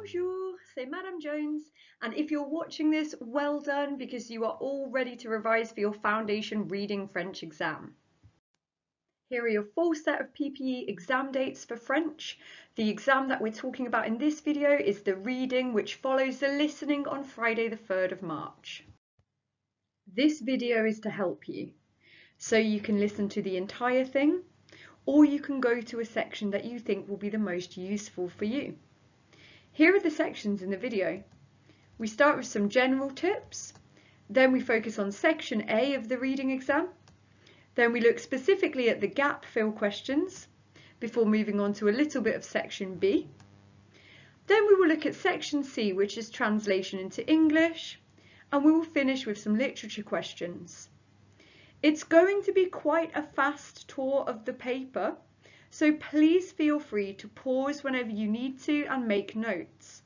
Bonjour, c'est Madame Jones, and if you're watching this, well done because you are all ready to revise for your foundation reading French exam. Here are your full set of PPE exam dates for French. The exam that we're talking about in this video is the reading, which follows the listening on Friday the 3rd of March. This video is to help you, so you can listen to the entire thing, or you can go to a section that you think will be the most useful for you. Here are the sections in the video. We start with some general tips, then we focus on section A of the reading exam, then we look specifically at the gap fill questions before moving on to a little bit of section B. Then we will look at section C, which is translation into English, and we will finish with some literature questions. It's going to be quite a fast tour of the paper, so please feel free to pause whenever you need to and make notes.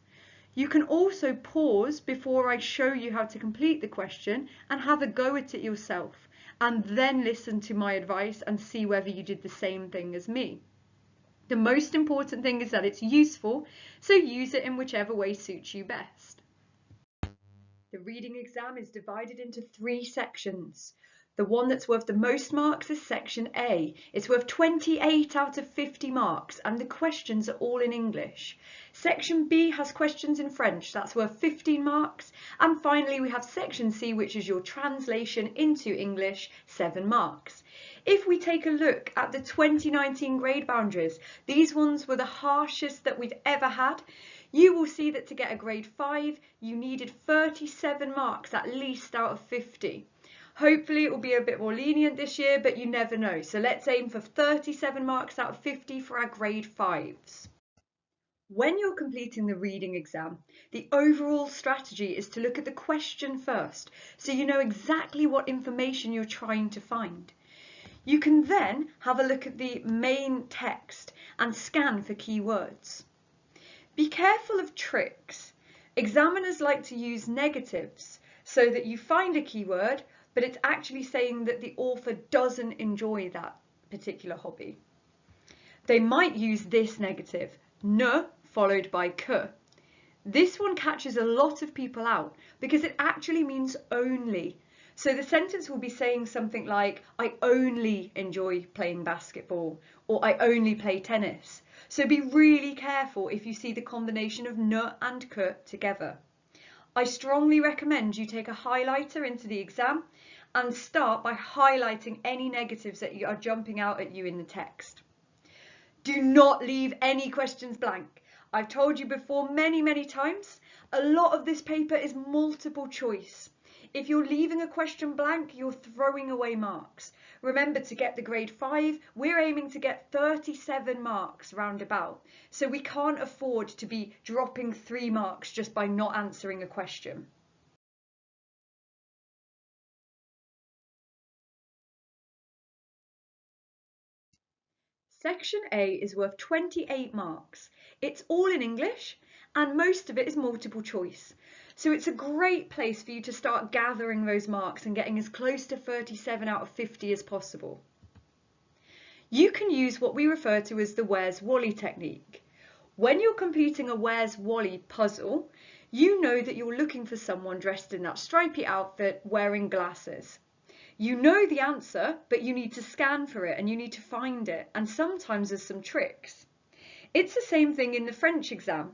You can also pause before I show you how to complete the question and have a go at it yourself, and then listen to my advice and see whether you did the same thing as me. The most important thing is that it's useful, so use it in whichever way suits you best. The reading exam is divided into 3 sections. The one that's worth the most marks is section A. It's worth 28 out of 50 marks and the questions are all in English. Section B has questions in French, that's worth 15 marks. And finally we have section C, which is your translation into English, 7 marks. If we take a look at the 2019 grade boundaries, these ones were the harshest that we've ever had. You will see that to get a grade 5, you needed 37 marks at least out of 50. Hopefully it will be a bit more lenient this year, but you never know. So let's aim for 37 marks out of 50 for our grade 5s. When you're completing the reading exam, the overall strategy is to look at the question first, so you know exactly what information you're trying to find. You can then have a look at the main text and scan for keywords. Be careful of tricks. Examiners like to use negatives so that you find a keyword, but it's actually saying that the author doesn't enjoy that particular hobby. They might use this negative, ne followed by que. This one catches a lot of people out because it actually means only. So the sentence will be saying something like, I only enjoy playing basketball, or I only play tennis. So be really careful if you see the combination of ne and que together. I strongly recommend you take a highlighter into the exam and start by highlighting any negatives that are jumping out at you in the text. Do not leave any questions blank. I've told you before many times, a lot of this paper is multiple choice. If you're leaving a question blank, you're throwing away marks. Remember, to get the grade 5, we're aiming to get 37 marks roundabout. So we can't afford to be dropping 3 marks just by not answering a question. Section A is worth 28 marks. It's all in English and most of it is multiple choice. So it's a great place for you to start gathering those marks and getting as close to 37 out of 50 as possible. You can use what we refer to as the Where's Wally technique. When you're completing a Where's Wally puzzle, you know that you're looking for someone dressed in that stripy outfit wearing glasses. You know the answer, but you need to scan for it and you need to find it, and sometimes there's some tricks. It's the same thing in the French exam.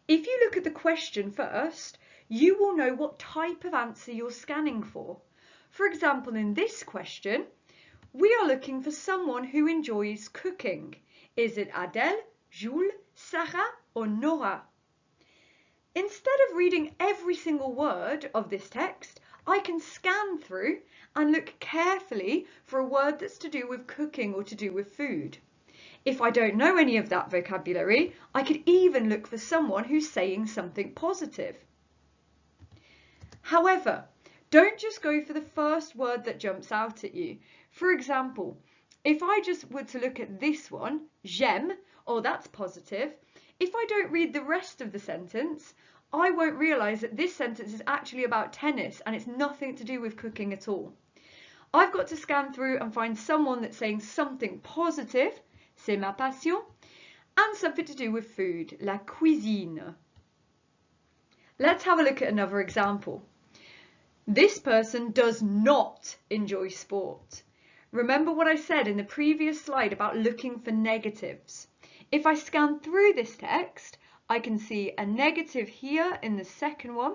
If you look at the question first, you will know what type of answer you're scanning for. For example, in this question, we are looking for someone who enjoys cooking. Is it Adèle, Jules, Sarah, or Nora? Instead of reading every single word of this text, I can scan through and look carefully for a word that's to do with cooking or to do with food. If I don't know any of that vocabulary, I could even look for someone who's saying something positive. However, don't just go for the first word that jumps out at you. For example, if I just were to look at this one, j'aime, oh that's positive, if I don't read the rest of the sentence, I won't realise that this sentence is actually about tennis and it's nothing to do with cooking at all. I've got to scan through and find someone that's saying something positive, c'est ma passion, and something to do with food, la cuisine. Let's have a look at another example. This person does not enjoy sport. Remember what I said in the previous slide about looking for negatives. If I scan through this text, I can see a negative here in the second one,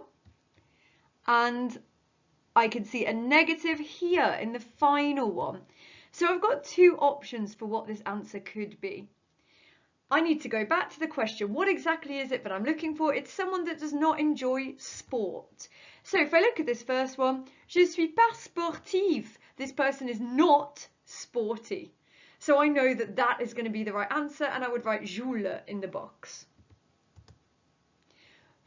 and I can see a negative here in the final one. So I've got two options for what this answer could be. I need to go back to the question. What exactly is it that I'm looking for? It's someone that does not enjoy sport. So if I look at this first one, je suis pas sportive. This person is not sporty. So I know that that is going to be the right answer, and I would write Jules in the box.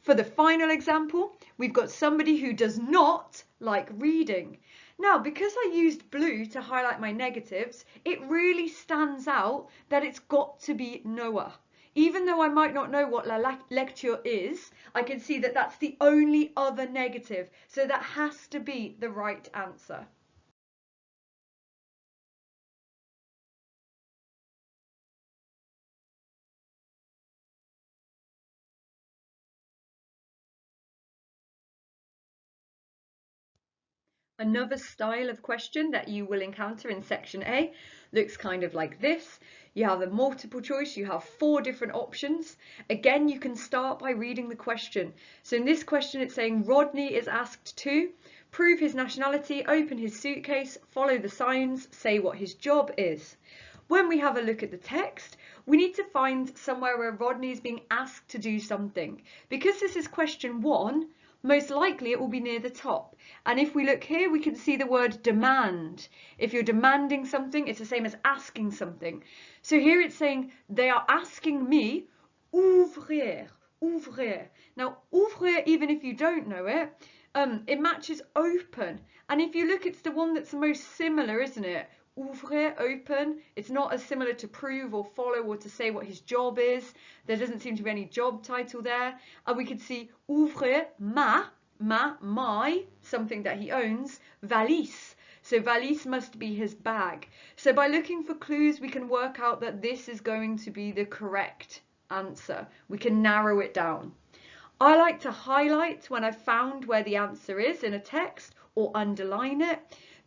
For the final example, we've got somebody who does not like reading. Now, because I used blue to highlight my negatives, it really stands out that it's got to be Noah. Even though I might not know what la lecture is, I can see that that's the only other negative, so that has to be the right answer. Another style of question that you will encounter in section A looks kind of like this. You have a multiple choice, you have 4 different options. Again, you can start by reading the question. So in this question, it's saying Rodney is asked to prove his nationality, open his suitcase, follow the signs, say what his job is. When we have a look at the text, we need to find somewhere where Rodney is being asked to do something. Because this is question 1, most likely it will be near the top. And if we look here, we can see the word demand. If you're demanding something, it's the same as asking something. So here it's saying they are asking me, ouvrir, ouvrir. Now, ouvrir, even if you don't know it, it matches open. And if you look, it's the one that's the most similar, isn't it? Ouvrir, open. It's not as similar to prove or follow or to say what his job is. There doesn't seem to be any job title there. And we could see ouvrir, my, something that he owns, valise. So valise must be his bag. So by looking for clues, we can work out that this is going to be the correct answer. We can narrow it down. I like to highlight when I've found where the answer is in a text or underline it,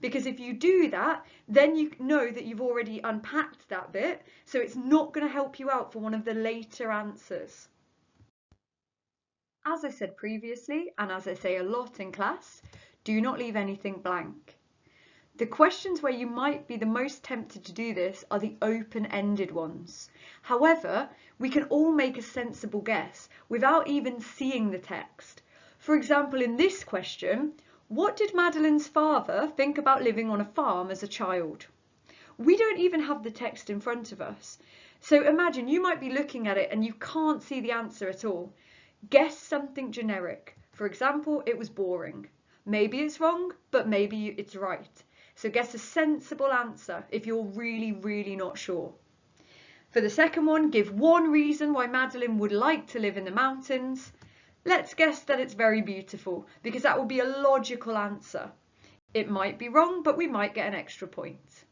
because if you do that, then you know that you've already unpacked that bit, so it's not going to help you out for one of the later answers. As I said previously, and as I say a lot in class, do not leave anything blank. The questions where you might be the most tempted to do this are the open-ended ones. However, we can all make a sensible guess without even seeing the text. For example, in this question, what did Madeleine's father think about living on a farm as a child? We don't even have the text in front of us. So imagine you might be looking at it and you can't see the answer at all. Guess something generic. For example, it was boring. Maybe it's wrong, but maybe it's right. So guess a sensible answer if you're really, really not sure. For the second one, give one reason why Madeleine would like to live in the mountains. Let's guess that it's very beautiful, because that will be a logical answer. It might be wrong, but we might get an extra point.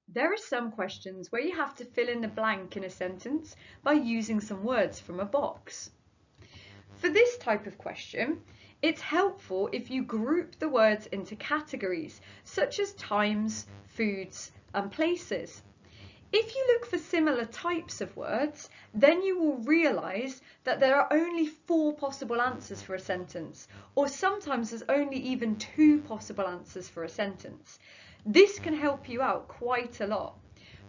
There are some questions where you have to fill in the blank in a sentence by using some words from a box. For this type of question, it's helpful if you group the words into categories, such as times, foods, and places. If you look for similar types of words, then you will realise that there are only 4 possible answers for a sentence, or sometimes there's only even 2 possible answers for a sentence. This can help you out quite a lot.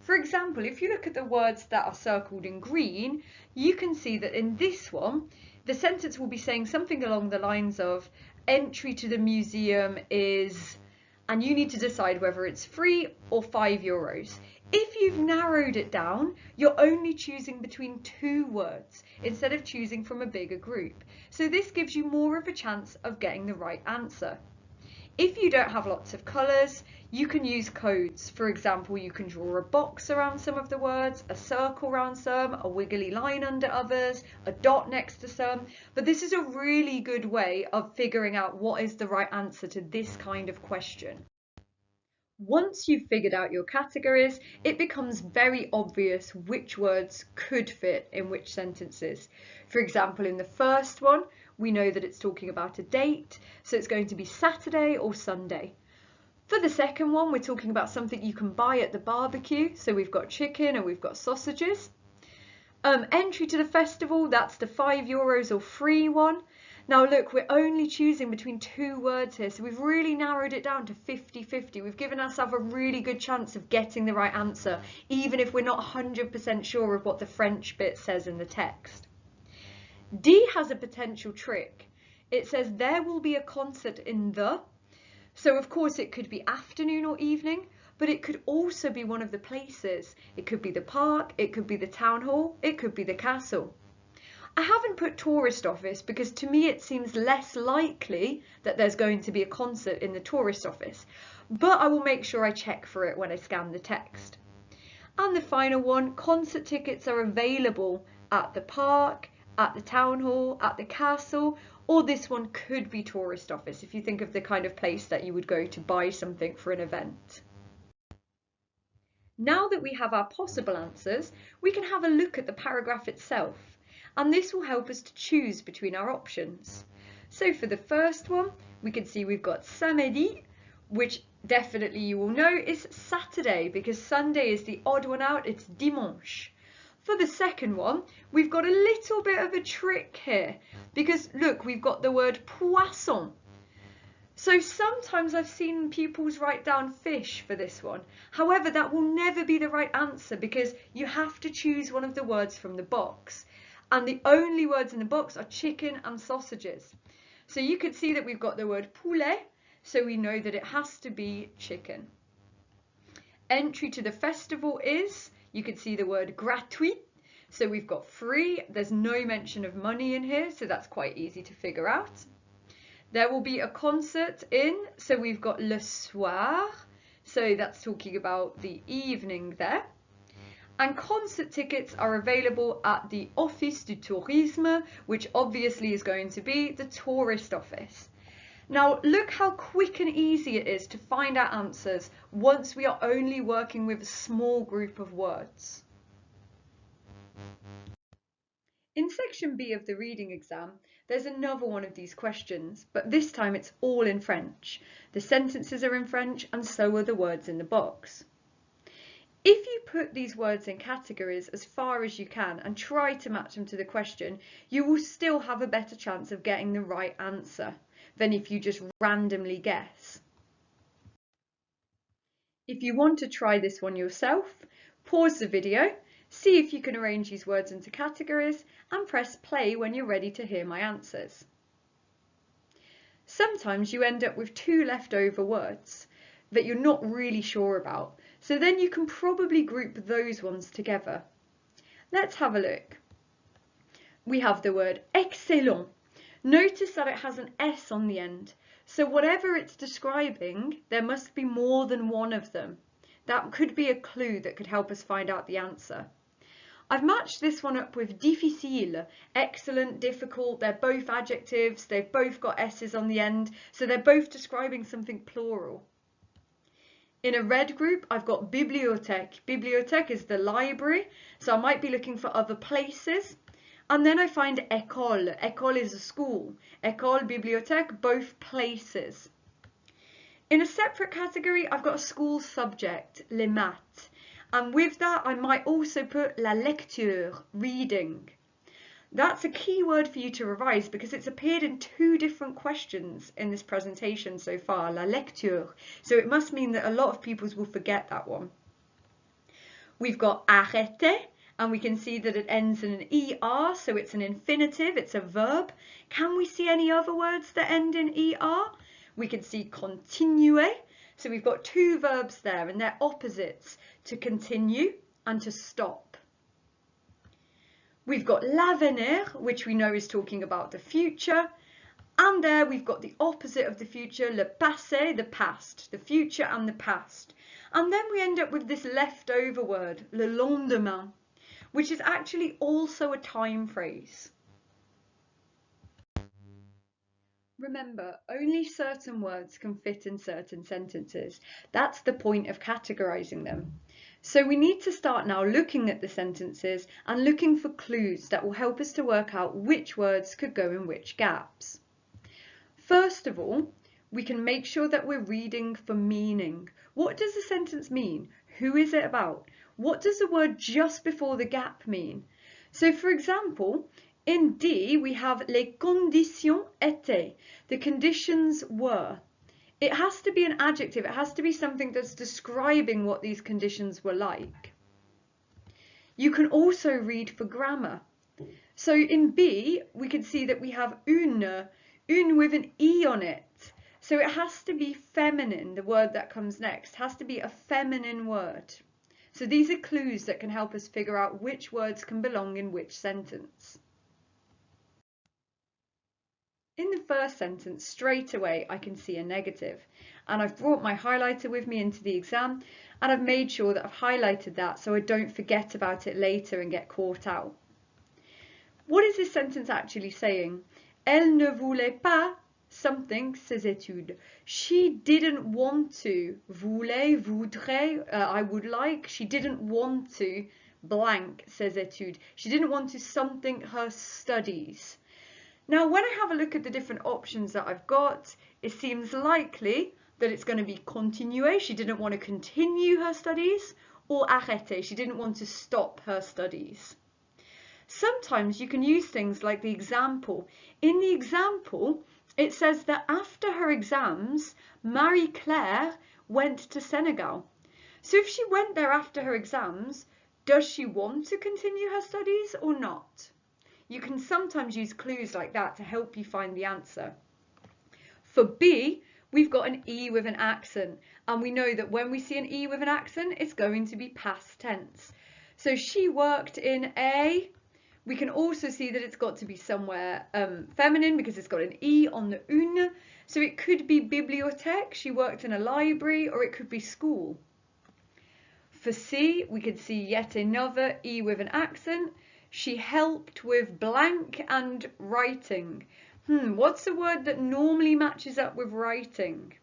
For example, if you look at the words that are circled in green, you can see that in this one, the sentence will be saying something along the lines of entry to the museum is, and you need to decide whether it's free or €5. If you've narrowed it down, you're only choosing between 2 words instead of choosing from a bigger group. So this gives you more of a chance of getting the right answer. If you don't have lots of colours, you can use codes. For example, you can draw a box around some of the words, a circle around some, a wiggly line under others, a dot next to some. But this is a really good way of figuring out what is the right answer to this kind of question. Once you've figured out your categories, it becomes very obvious which words could fit in which sentences. For example, in the first one, we know that it's talking about a date, so it's going to be Saturday or Sunday. For the second one, we're talking about something you can buy at the barbecue, so we've got chicken and we've got sausages. Entry to the festival, that's the €5 or free one. Now look, we're only choosing between two words here, so we've really narrowed it down to 50-50. We've given ourselves a really good chance of getting the right answer, even if we're not 100% sure of what the French bit says in the text. D has a potential trick. It says there will be a concert in the, so of course it could be afternoon or evening, but it could also be one of the places. It could be the park, it could be the town hall, it could be the castle. I haven't put tourist office because to me it seems less likely that there's going to be a concert in the tourist office, but I will make sure I check for it when I scan the text. And the final one, concert tickets are available at the park, at the town hall, at the castle, or this one could be tourist office if you think of the kind of place that you would go to buy something for an event. Now that we have our possible answers, we can have a look at the paragraph itself, and this will help us to choose between our options. So for the first one, we can see we've got samedi, which definitely you will know is Saturday because Sunday is the odd one out, it's dimanche. For the second one, we've got a little bit of a trick here because look, we've got the word poisson. So sometimes I've seen pupils write down fish for this one. However, that will never be the right answer because you have to choose one of the words from the box. And the only words in the box are chicken and sausages. So you could see that we've got the word poulet, so we know that it has to be chicken. Entry to the festival is, you can see the word gratuit, so we've got free. There's no mention of money in here, so that's quite easy to figure out. There will be a concert in, so we've got le soir, so that's talking about the evening there. And concert tickets are available at the Office du Tourisme, which obviously is going to be the tourist office. Now look how quick and easy it is to find our answers once we are only working with a small group of words. In section B of the reading exam, there's another one of these questions, but this time it's all in French. The sentences are in French and so are the words in the box. If you put these words in categories as far as you can and try to match them to the question, you will still have a better chance of getting the right answer than if you just randomly guess. If you want to try this one yourself, pause the video, see if you can arrange these words into categories and press play when you're ready to hear my answers. Sometimes you end up with two leftover words that you're not really sure about, so then you can probably group those ones together. Let's have a look. We have the word excellent. Notice that it has an S on the end, so whatever it's describing, there must be more than one of them. That could be a clue that could help us find out the answer. I've matched this one up with difficile, excellent, difficult. They're both adjectives, they've both got S's on the end, so they're both describing something plural. In a red group, I've got bibliothèque. Bibliothèque is the library, so I might be looking for other places. And then I find école. École is a school. École, bibliothèque, both places. In a separate category, I've got a school subject, les maths. And with that, I might also put la lecture, reading. That's a key word for you to revise because it's appeared in two different questions in this presentation so far, la lecture. So it must mean that a lot of pupils will forget that one. We've got arrêter, and we can see that it ends in an ER, so it's an infinitive, it's a verb. Can we see any other words that end in ER? We can see continuer, so we've got two verbs there and they're opposites, to continue and to stop. We've got l'avenir, which we know is talking about the future, and there we've got the opposite of the future, le passé, the past, the future and the past. And then we end up with this leftover word, le lendemain, which is actually also a time phrase. Remember, only certain words can fit in certain sentences. That's the point of categorizing them. So we need to start now looking at the sentences and looking for clues that will help us to work out which words could go in which gaps. First of all, we can make sure that we're reading for meaning. What does the sentence mean? Who is it about? What does the word just before the gap mean? So for example, in D, we have les conditions étaient. The conditions were. It has to be an adjective. It has to be something that's describing what these conditions were like. You can also read for grammar. So in B, we can see that we have une with an E on it. So it has to be feminine, the word that comes next, has to be a feminine word. So these are clues that can help us figure out which words can belong in which sentence. In the first sentence, straight away, I can see a negative. And I've brought my highlighter with me into the exam, and I've made sure that I've highlighted that so I don't forget about it later and get caught out. What is this sentence actually saying? Elle ne voulait pas something ses études. She didn't want to. Voulait, voudrait, I would like. She didn't want to blank ses études. She didn't want to something her studies. Now, when I have a look at the different options that I've got, it seems likely that it's going to be continuer, she didn't want to continue her studies, or arrêter, she didn't want to stop her studies. Sometimes you can use things like the example. In the example, it says that after her exams, Marie-Claire went to Senegal. So if she went there after her exams, does she want to continue her studies or not? You can sometimes use clues like that to help you find the answer. For B, we've got an E with an accent, and we know that when we see an E with an accent, it's going to be past tense. So she worked in a, we can also see that it's got to be somewhere feminine because it's got an E on the une. So it could be bibliothèque, she worked in a library, or it could be school. For C, we could see yet another E with an accent. She helped with blank and writing. What's the word that normally matches up with writing?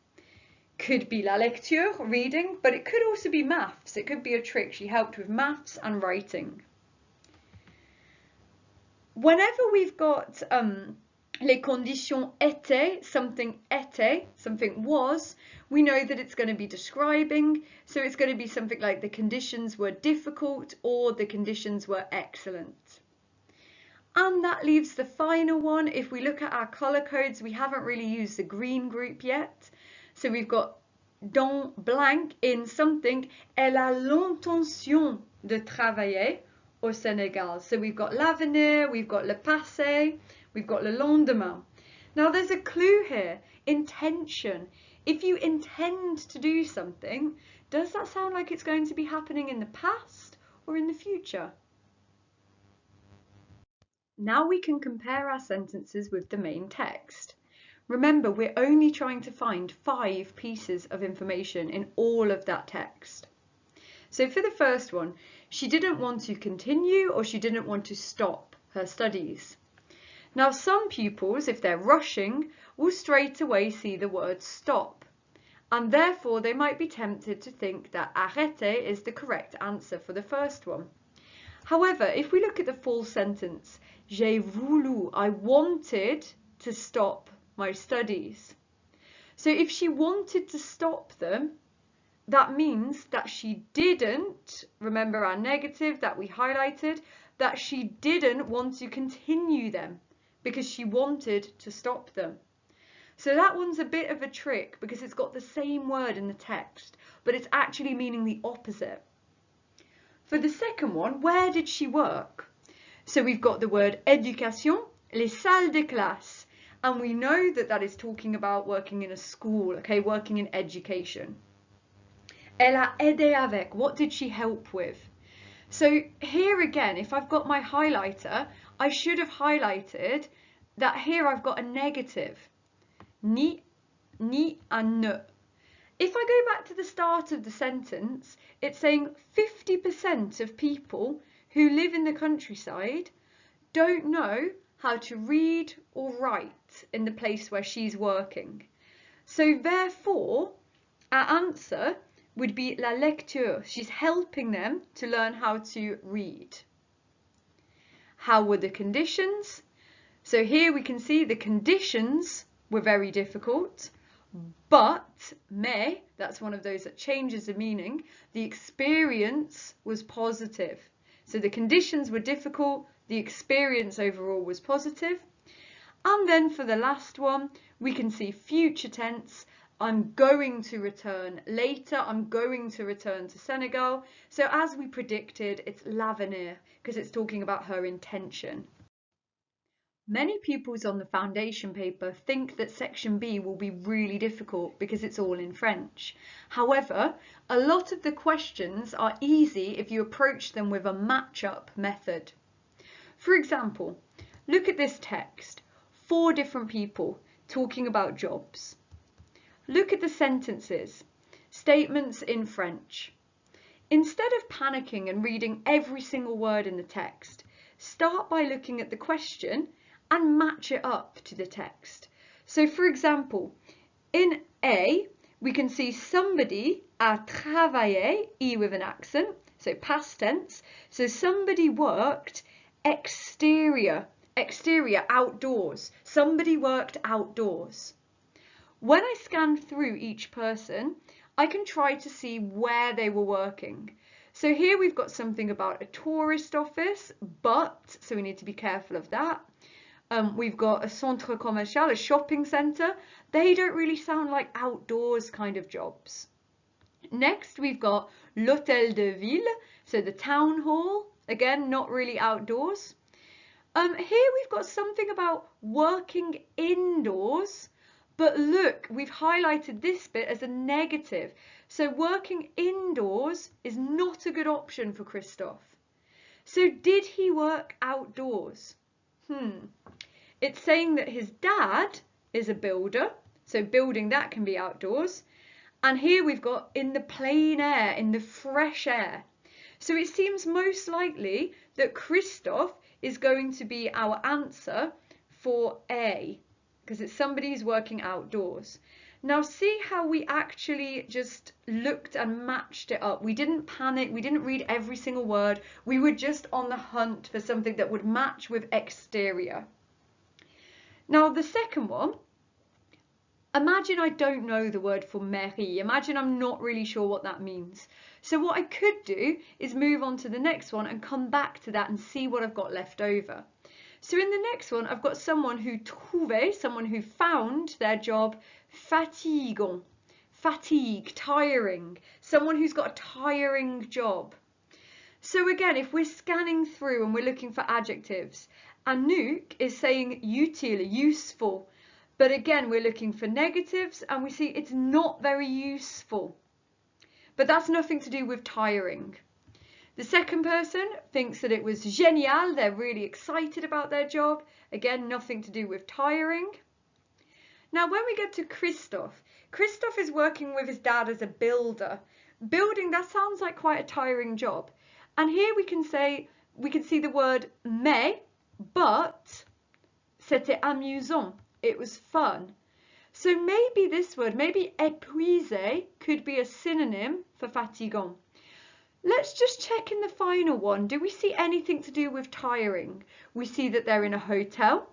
Could be la lecture, reading, but it could also be maths. It could be a trick. She helped with maths and writing. Whenever we've got les conditions étaient, something was, we know that it's going to be describing. So it's going to be something like the conditions were difficult or the conditions were excellent. And that leaves the final one. If we look at our colour codes, we haven't really used the green group yet. So we've got dans blank in something, elle a l'intention de travailler au Sénégal. So we've got l'avenir, we've got le passé, we've got le lendemain. Now there's a clue here, intention. If you intend to do something, does that sound like it's going to be happening in the past or in the future? Now we can compare our sentences with the main text. Remember, we're only trying to find 5 pieces of information in all of that text. So for the first one, she didn't want to continue or she didn't want to stop her studies. Now some pupils, if they're rushing, will straight away see the word stop, and therefore they might be tempted to think that arrêter is the correct answer for the first one. However, if we look at the full sentence, j'ai voulu, I wanted to stop my studies. So if she wanted to stop them, that means that she didn't, remember our negative that we highlighted, that she didn't want to continue them because she wanted to stop them. So that one's a bit of a trick because it's got the same word in the text, but it's actually meaning the opposite. For the second one, where did she work? So we've got the word éducation, les salles de classe, and we know that that is talking about working in a school, okay, working in education. Elle a aidé avec, what did she help with? So here again, if I've got my highlighter, I should have highlighted that here I've got a negative, ni, and ne. If I go back to the start of the sentence, it's saying 50% of people who live in the countryside don't know how to read or write in the place where she's working. So therefore, our answer would be la lecture. She's helping them to learn how to read. How were the conditions? So here we can see the conditions were very difficult, but mais, that's one of those that changes the meaning, the experience was positive. So the conditions were difficult, the experience overall was positive. And then for the last one, we can see future tense. I'm going to return later. I'm going to return to Senegal. So as we predicted, it's l'avenir because it's talking about her intention. Many pupils on the foundation paper think that section B will be really difficult because it's all in French. However, a lot of the questions are easy if you approach them with a match-up method. For example, look at this text. 4 different people talking about jobs. Look at the sentences, statements in French. Instead of panicking and reading every single word in the text, start by looking at the question and match it up to the text. So for example, in A, we can see somebody a travaillé, E with an accent, so past tense. So somebody worked exterior, outdoors. Somebody worked outdoors. When I scan through each person, I can try to see where they were working. So here we've got something about a tourist office, but, so we need to be careful of that. We've got a centre commercial, a shopping centre. They don't really sound like outdoors kind of jobs. Next, we've got l'hôtel de ville, so the town hall. Again, not really outdoors. Here we've got something about working indoors, but look, we've highlighted this bit as a negative. So working indoors is not a good option for Christophe. So did he work outdoors? It's saying that his dad is a builder, so building that can be outdoors. And here we've got in the plain air, in the fresh air. So it seems most likely that Christophe is going to be our answer for A, because it's somebody who's working outdoors. Now see how we actually just looked and matched it up. We didn't panic, we didn't read every single word. We were just on the hunt for something that would match with exterior. Now the second one, imagine I don't know the word for mairie. Imagine I'm not really sure what that means. So what I could do is move on to the next one and come back to that and see what I've got left over. So in the next one, I've got someone who trouvait, someone who found their job fatigant, fatigue, tiring, someone who's got a tiring job. So again, if we're scanning through and we're looking for adjectives, Anouk is saying utile, useful, but again, we're looking for negatives and we see it's not very useful, but that's nothing to do with tiring. The second person thinks that it was génial, they're really excited about their job. Again, nothing to do with tiring. Now, when we get to Christophe, Christophe is working with his dad as a builder. Building, that sounds like quite a tiring job. And here we can see the word mais, but c'était amusant, it was fun. So maybe this word, maybe épuisé, could be a synonym for fatigant. Let's just check in the final one. Do we see anything to do with tiring? We see that they're in a hotel.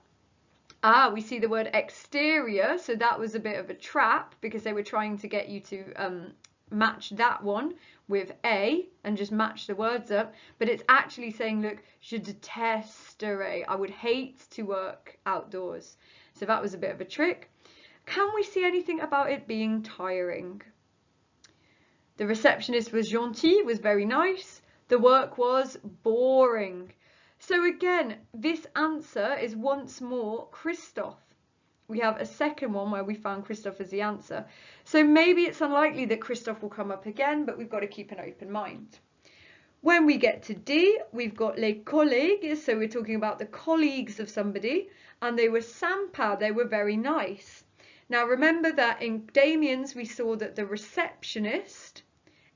We see the word exterior, so that was a bit of a trap because they were trying to get you to match that one with A and just match the words up. But it's actually saying, look, je détesterais. I would hate to work outdoors. So that was a bit of a trick. Can we see anything about it being tiring? The receptionist was gentil, was very nice. The work was boring. So again, this answer is once more Christophe. We have a second one where we found Christophe as the answer. So maybe it's unlikely that Christophe will come up again, but we've got to keep an open mind. When we get to D, we've got les collègues, so we're talking about the colleagues of somebody, and they were sympa, they were very nice. Now remember that in Damien's we saw that the receptionist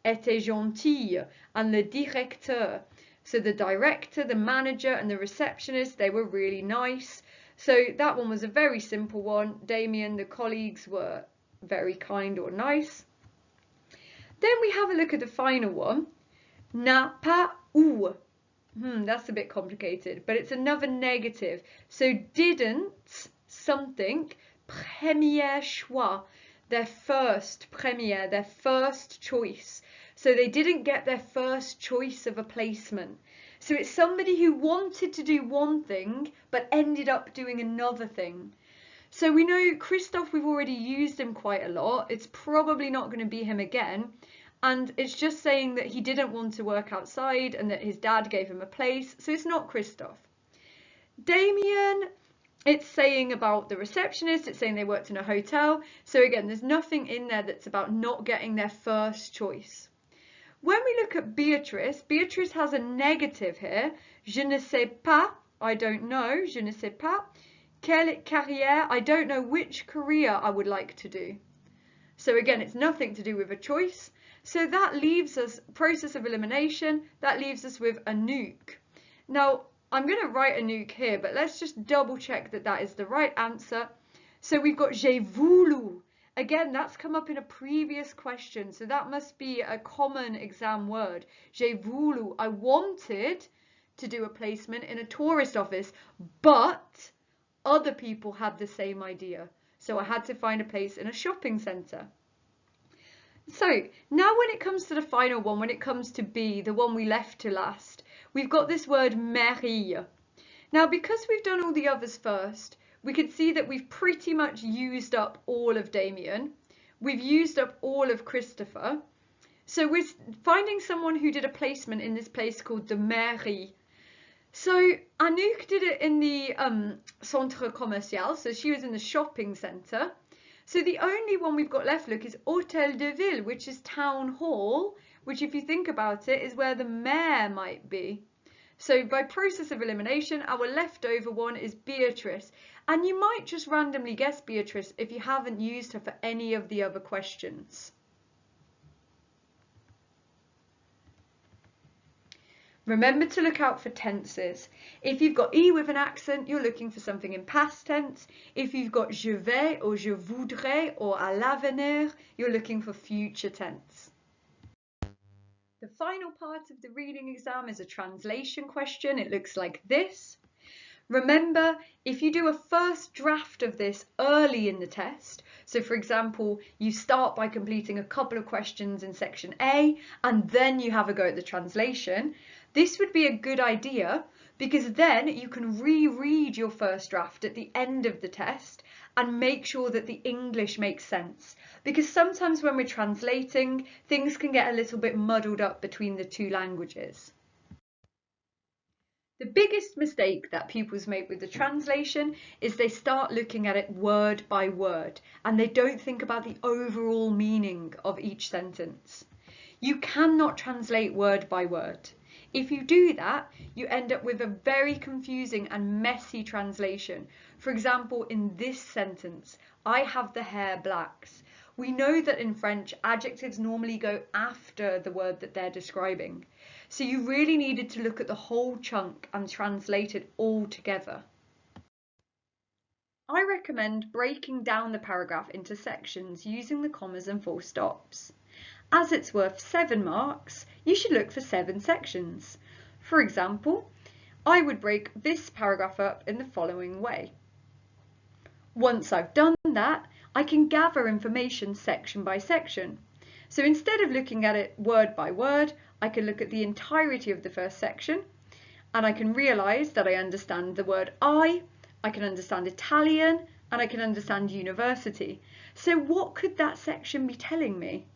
était gentille and le directeur. So the director, the manager and the receptionist, they were really nice. So that one was a very simple one. Damien, the colleagues were very kind or nice. Then we have a look at the final one. N'a pas eu. That's a bit complicated, but it's another negative. So didn't something, premier choix, their first choice. So they didn't get their first choice of a placement. So it's somebody who wanted to do one thing, but ended up doing another thing. So we know Christophe, we've already used him quite a lot. It's probably not going to be him again. And it's just saying that he didn't want to work outside and that his dad gave him a place. So it's not Christophe. Damien, it's saying about the receptionist. It's saying they worked in a hotel. So again, there's nothing in there that's about not getting their first choice. When we look at Beatrice, Beatrice has a negative here. Je ne sais pas. I don't know. Je ne sais pas. Quelle carrière? I don't know which career I would like to do. So again, it's nothing to do with a choice. So that leaves us, process of elimination, that leaves us with a nuke. Now, I'm going to write a nuke here, but let's just double check that that is the right answer. So we've got j'ai voulu. Again, that's come up in a previous question, so that must be a common exam word. J'ai voulu. I wanted to do a placement in a tourist office, but other people had the same idea. So I had to find a place in a shopping centre. So now when it comes to the final one, when it comes to B, the one we left to last, we've got this word mairie. Now because we've done all the others first, we can see that we've pretty much used up all of Damien. We've used up all of Christopher. So we're finding someone who did a placement in this place called the mairie. So Anouk did it in the centre commercial, so she was in the shopping centre. So the only one we've got left, look, is Hôtel de Ville, which is town hall, which if you think about it is where the mayor might be. So by process of elimination, our leftover one is Beatrice. And you might just randomly guess Beatrice if you haven't used her for any of the other questions. Remember to look out for tenses. If you've got E with an accent, you're looking for something in past tense. If you've got je vais or je voudrais or à l'avenir, you're looking for future tense. The final part of the reading exam is a translation question. It looks like this. Remember, if you do a first draft of this early in the test, so for example, you start by completing a couple of questions in section A and then you have a go at the translation, this would be a good idea because then you can reread your first draft at the end of the test and make sure that the English makes sense. Because sometimes when we're translating, things can get a little bit muddled up between the two languages. The biggest mistake that pupils make with the translation is they start looking at it word by word and they don't think about the overall meaning of each sentence. You cannot translate word by word. If you do that, you end up with a very confusing and messy translation. For example, in this sentence, I have the hair blacks. We know that in French, adjectives normally go after the word that they're describing. So you really needed to look at the whole chunk and translate it all together. I recommend breaking down the paragraph into sections using the commas and full stops. As it's worth 7 marks, you should look for 7 sections. For example, I would break this paragraph up in the following way. Once I've done that, I can gather information section by section. So instead of looking at it word by word, I can look at the entirety of the first section and I can realise that I understand the word I can understand Italian and I can understand university. So what could that section be telling me?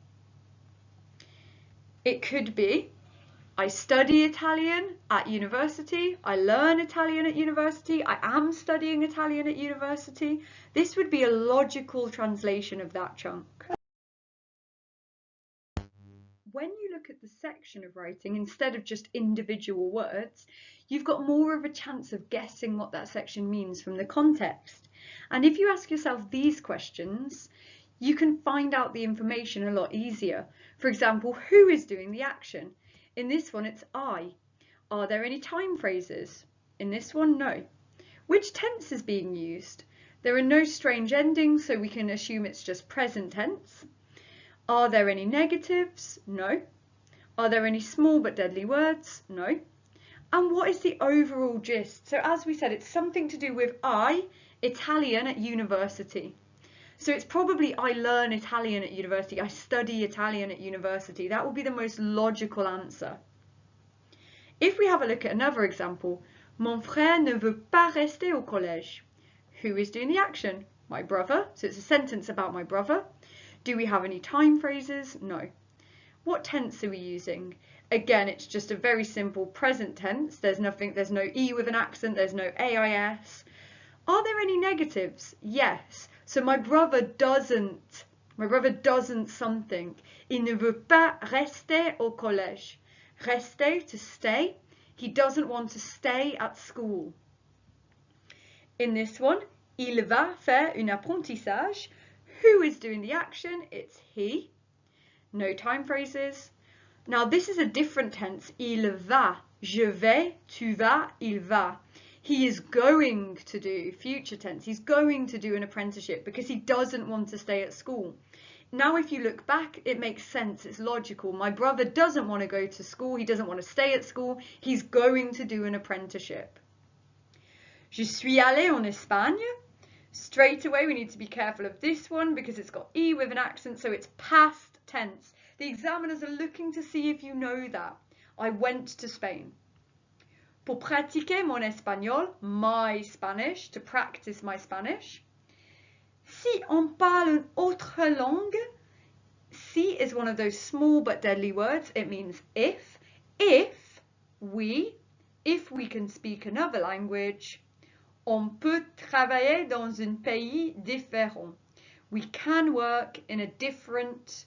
It could be, I study Italian at university, I learn Italian at university, I am studying Italian at university. This would be a logical translation of that chunk. When you look at the section of writing instead of just individual words, you've got more of a chance of guessing what that section means from the context. And if you ask yourself these questions, you can find out the information a lot easier. For example, who is doing the action? In this one, it's I. Are there any time phrases? In this one, no. Which tense is being used? There are no strange endings, so we can assume it's just present tense. Are there any negatives? No. Are there any small but deadly words? No. And what is the overall gist? So as we said, it's something to do with Italian at university. So it's probably I learn Italian at university, I study Italian at university. That will be the most logical answer. If we have a look at another example, Mon frère ne veut pas rester au collège. Who is doing the action? My brother. So it's a sentence about my brother. Do we have any time phrases? No. What tense are we using? Again, it's just a very simple present tense. There's no E with an accent, there's no AIS. Are there any negatives? Yes. So my brother doesn't something. Il ne veut pas rester au collège. Rester, to stay. He doesn't want to stay at school. In this one, il va faire un apprentissage. Who is doing the action? It's he. No time phrases. Now this is a different tense. Il va. Je vais, tu vas, il va. He is going to do, future tense, he's going to do an apprenticeship because he doesn't want to stay at school. Now if you look back, it makes sense, it's logical. My brother doesn't want to go to school, he doesn't want to stay at school, he's going to do an apprenticeship. Je suis allé en Espagne. Straight away we need to be careful of this one because it's got E with an accent, so it's past tense. The examiners are looking to see if you know that. I went to Spain. Pour pratiquer mon espagnol, my Spanish, to practice my Spanish. Si on parle une autre langue, si is one of those small but deadly words. It means if. If we can speak another language, on peut travailler dans un pays différent. We can work in a different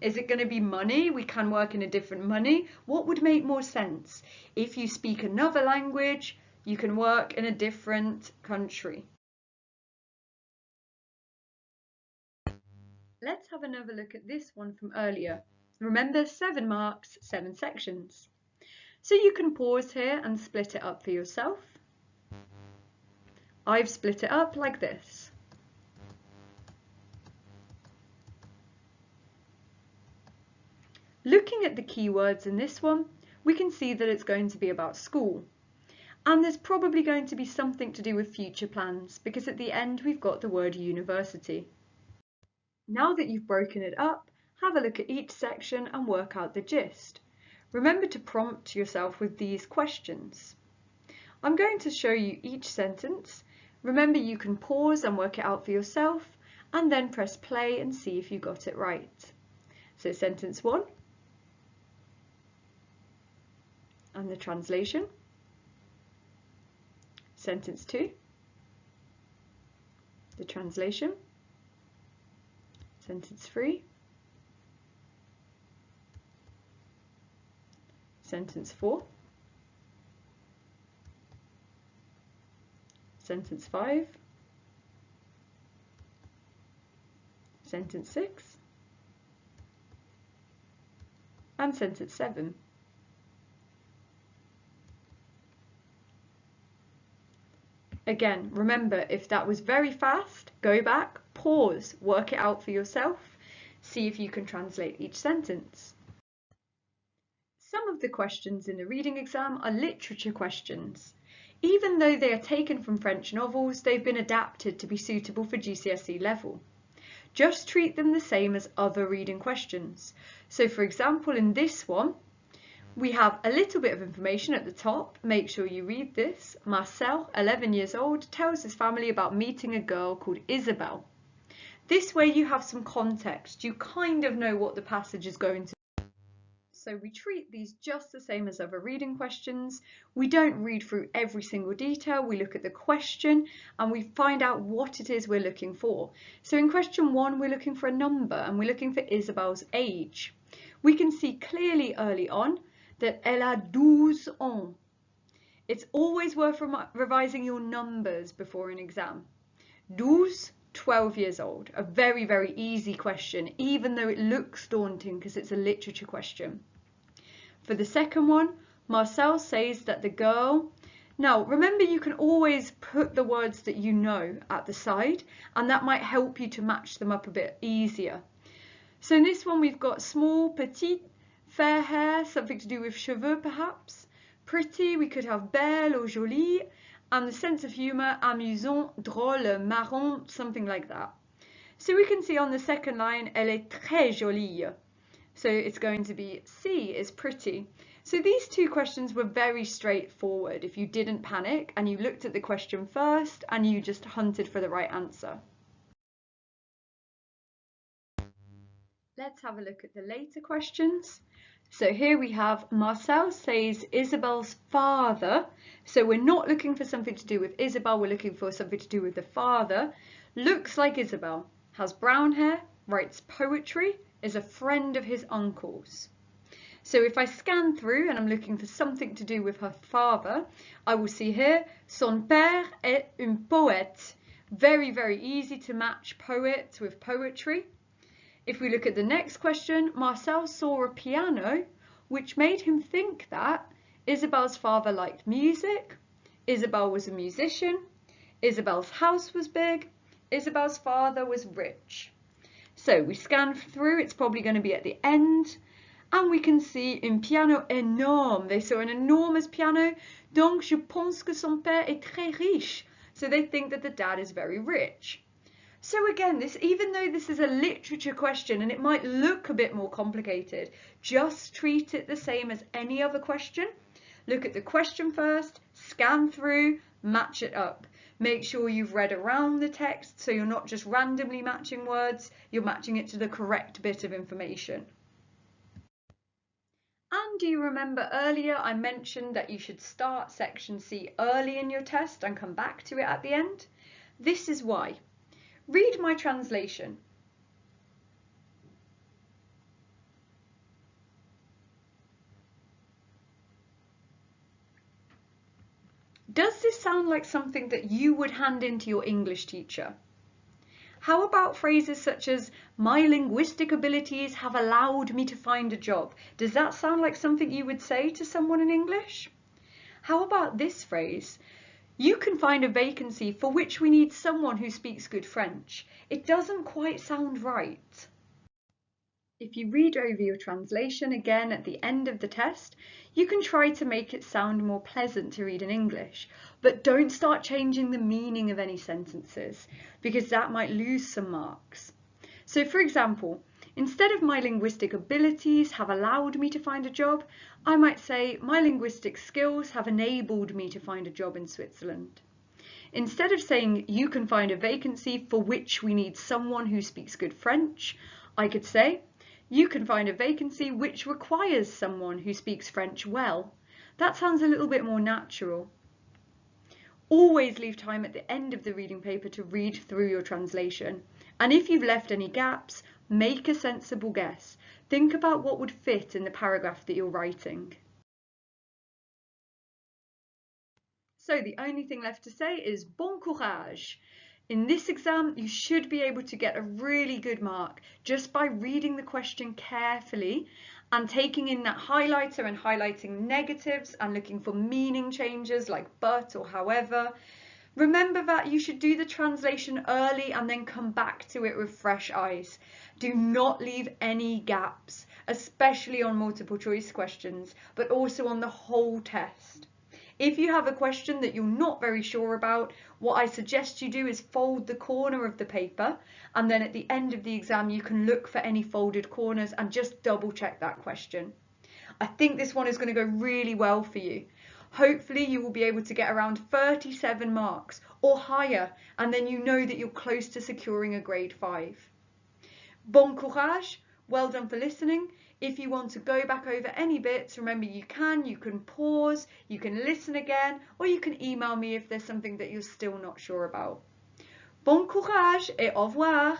is it going to be money? We can work in a different money. What would make more sense? If you speak another language, you can work in a different country. Let's have another look at this one from earlier. Remember, 7 marks, 7 sections. So you can pause here and split it up for yourself. I've split it up like this. Looking at the keywords in this one, we can see that it's going to be about school. And there's probably going to be something to do with future plans because at the end we've got the word university. Now that you've broken it up, have a look at each section and work out the gist. Remember to prompt yourself with these questions. I'm going to show you each sentence. Remember you can pause and work it out for yourself and then press play and see if you got it right. So sentence 1. And the translation. Sentence 2. The translation. Sentence 3. Sentence 4. Sentence 5. Sentence 6. And sentence 7. Again, remember, if that was very fast, go back, pause, work it out for yourself, see if you can translate each sentence. Some of the questions in the reading exam are literature questions. Even though they are taken from French novels, they've been adapted to be suitable for GCSE level. Just treat them the same as other reading questions. So for example, in this one, we have a little bit of information at the top. Make sure you read this. Marcel, 11 years old, tells his family about meeting a girl called Isabel. This way you have some context. You kind of know what the passage is going to be. So we treat these just the same as other reading questions. We don't read through every single detail. We look at the question and we find out what it is we're looking for. So in question 1, we're looking for a number and we're looking for Isabel's age. We can see clearly early on that elle a 12 ans. It's always worth revising your numbers before an exam. 12, 12 years old. A very, very easy question, even though it looks daunting because it's a literature question. For the second one, Marcel says that the girl... Now, remember, you can always put the words that you know at the side, and that might help you to match them up a bit easier. So in this one, we've got small, petite, fair hair, something to do with cheveux perhaps. Pretty, we could have belle or jolie, and the sense of humour, amusant, drôle, marrant, something like that. So we can see on the second line, elle est très jolie. So it's going to be C is pretty. So these two questions were very straightforward if you didn't panic and you looked at the question first and you just hunted for the right answer. Let's have a look at the later questions. So here we have Marcel says Isabel's father. So we're not looking for something to do with Isabel, we're looking for something to do with the father. Looks like Isabel, has brown hair, writes poetry, is a friend of his uncle's. So if I scan through and I'm looking for something to do with her father, I will see here, son père est un poète. Very, very easy to match poet with poetry. If we look at the next question, Marcel saw a piano, which made him think that Isabel's father liked music, Isabel was a musician, Isabel's house was big, Isabel's father was rich. So we scan through, it's probably going to be at the end, and we can see un piano énorme. They saw an enormous piano, donc je pense que son père est très riche. So they think that the dad is very rich. So again, even though this is a literature question and it might look a bit more complicated, just treat it the same as any other question. Look at the question first, scan through, match it up. Make sure you've read around the text so you're not just randomly matching words, you're matching it to the correct bit of information. And do you remember earlier I mentioned that you should start section C early in your test and come back to it at the end? This is why. Read my translation. Does this sound like something that you would hand in to your English teacher? How about phrases such as, my linguistic abilities have allowed me to find a job? Does that sound like something you would say to someone in English? How about this phrase? You can find a vacancy for which we need someone who speaks good French. It doesn't quite sound right. If you read over your translation again at the end of the test, you can try to make it sound more pleasant to read in English, but don't start changing the meaning of any sentences, because that might lose some marks. So for example, instead of my linguistic abilities have allowed me to find a job, I might say my linguistic skills have enabled me to find a job in Switzerland. Instead of saying you can find a vacancy for which we need someone who speaks good French, I could say you can find a vacancy which requires someone who speaks French well. That sounds a little bit more natural. Always leave time at the end of the reading paper to read through your translation. And if you've left any gaps, make a sensible guess. Think about what would fit in the paragraph that you're writing. So the only thing left to say is bon courage. In this exam, you should be able to get a really good mark just by reading the question carefully and taking in that highlighter and highlighting negatives and looking for meaning changes like but or however. Remember that you should do the translation early and then come back to it with fresh eyes. Do not leave any gaps, especially on multiple choice questions, but also on the whole test. If you have a question that you're not very sure about, what I suggest you do is fold the corner of the paper, and then at the end of the exam you can look for any folded corners and just double check that question. I think this one is going to go really well for you. Hopefully you will be able to get around 37 marks or higher, and then you know that you're close to securing a grade 5. Bon courage, well done for listening. If you want to go back over any bits, remember you can pause, you can listen again, or you can email me if there's something that you're still not sure about. Bon courage et au revoir!